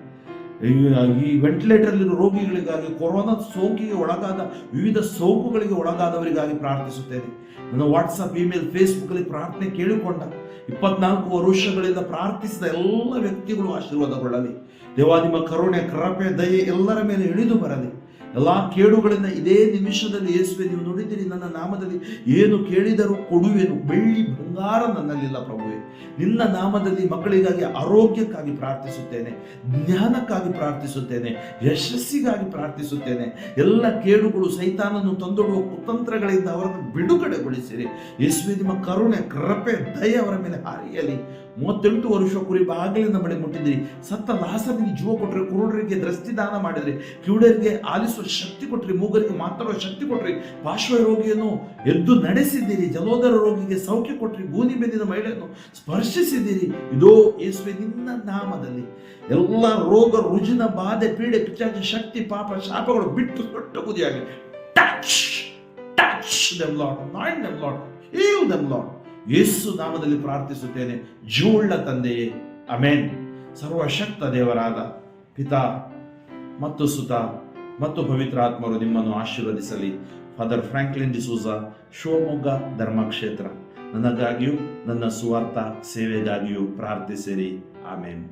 ಈ ವೆಂಟಿಲೇಟರ್ಲಿರುವ ರೋಗಿಗಳಿಗಾಗಿ, ಕೊರೋನಾ ಸೋಂಕಿಗೆ ಒಳಗಾದ, ವಿವಿಧ ಸೋಂಕುಗಳಿಗೆ ಒಳಗಾದವರಿಗಾಗಿ ಪ್ರಾರ್ಥಿಸುತ್ತೇನೆ. ನನ್ನ ವಾಟ್ಸಪ್, ಇಮೇಲ್, ಫೇಸ್ಬುಕ್ ಅಲ್ಲಿ ಪ್ರಾರ್ಥನೆ ಕೇಳಿಕೊಂಡ 24 ವರ್ಷಗಳಿಂದ ಪ್ರಾರ್ಥಿಸಿದ ಎಲ್ಲ ವ್ಯಕ್ತಿಗಳು ಆಶೀರ್ವಾದಗೊಳ್ಳಲಿ. ದೇವಾ, ನಿಮ್ಮ ಕರುಣೆ, ಕೃಪೆ, ದಯೆ ಎಲ್ಲರ ಮೇಲೆ ಇಳಿದು ಬರಲಿ. ಎಲ್ಲಾ ಕೇಡುಗಳಿಂದ ಇದೇ ನಿಮಿಷದಲ್ಲಿ ಯೇಸುವೆ, ನೀವು ನುಡಿದಿರಿ, ನನ್ನ ನಾಮದಲ್ಲಿ ಏನು ಕೇಳಿದರೂ ಕೊಡುವೆನು, ಬೆಳ್ಳಿ ಬಂಗಾರ ನನ್ನಲ್ಲಿಲ್ಲ ಪ್ರಭುವೆ. ನಿನ್ನ ನಾಮದಲ್ಲಿ ಮಕ್ಕಳಿಗಾಗಿ ಆರೋಗ್ಯಕ್ಕಾಗಿ ಪ್ರಾರ್ಥಿಸುತ್ತೇನೆ, ಜ್ಞಾನಕ್ಕಾಗಿ ಪ್ರಾರ್ಥಿಸುತ್ತೇನೆ, ಯಶಸ್ಸಿಗಾಗಿ ಪ್ರಾರ್ಥಿಸುತ್ತೇನೆ. ಎಲ್ಲ ಕೇಡುಗಳು, ಸೈತಾನನ್ನು ತಂದೊಡುವ ಕುತಂತ್ರಗಳಿಂದ ಅವರನ್ನು ಬಿಡುಗಡೆಗೊಳಿಸಿರಿ ಯೇಸುವೆ. ನಿಮ್ಮ ಕರುಣೆ, ಕೃಪೆ, ದಯೆ ಅವರ ಮೇಲೆ ಹಾರಿಯಲಿ. 38 ವರ್ಷ ಕುರಿ ಬಾಗಿಲಿನ ಬಳಿ ಮುಟ್ಟಿದ್ರಿ. ಸತ್ತ ಲಾಸರಿಗೆ ಜೀವ ಕೊಟ್ರಿ, ಕುರುಡರಿಗೆ ದೃಷ್ಟಿದಾನ ಮಾಡಿದ್ರಿ, ಕಿವುಡರಿಗೆ ಆಲಿಸುವ ಶಕ್ತಿ ಕೊಟ್ರಿ, ಮೂಗರಿಗೆ ಮಾತಾಡುವ ಶಕ್ತಿ ಕೊಟ್ರಿ, ಪಾರ್ಶ್ವ ರೋಗಿಯನ್ನು ಎದ್ದು ನಡೆಸಿದ್ದೀರಿ, ಜಲೋದರ ರೋಗಿಗೆ ಸೌಖ್ಯ ಕೊಟ್ರಿ, ಗೂನಿ ಬೆಂದಿದ ಮಹಿಳೆಯನ್ನು ಸ್ಪರ್ಶಿಸಿದ್ದೀರಿ. ಇದೋ ಯೇಸುವೆ, ನಿನ್ನ ನಾಮದಲ್ಲಿ ಎಲ್ಲ ರೋಗ, ರುಜಿನ, ಬಾಧೆ, ಪೀಡೆ, ಪಿಚಾಚಿ ಶಕ್ತಿ, ಪಾಪ, ಶಾಪಗಳು ಬಿಟ್ಟು ದೊಡ್ಡ ಬುದಿಯಾಗಿ touch them Lord, anoint them Lord, heal them Lord. ಯೇಸು ನಾಮದಲ್ಲಿ ಪ್ರಾರ್ಥಿಸುತ್ತೇನೆ, ಜೀವವುಳ್ಳ ತಂದೆಯೇ, ಆಮೆನ್. ಸರ್ವಶಕ್ತ ದೇವರಾದ ಪಿತಾ ಮತ್ತು ಸುತ ಮತ್ತು ಪವಿತ್ರಾತ್ಮರು ನಿಮ್ಮನ್ನು ಆಶೀರ್ವದಿಸಲಿ. ಫಾದರ್ ಫ್ರಾಂಕ್ಲಿನ್ ಡಿಸೂಜಾ, ಶಿವಮೊಗ್ಗ ಧರ್ಮಕ್ಷೇತ್ರ. ನನಗಾಗಿಯೂ ನನ್ನ ಸುವಾರ್ಥ ಸೇವೆಗಾಗಿಯೂ ಪ್ರಾರ್ಥಿಸಿರಿ. ಆಮೆನ್.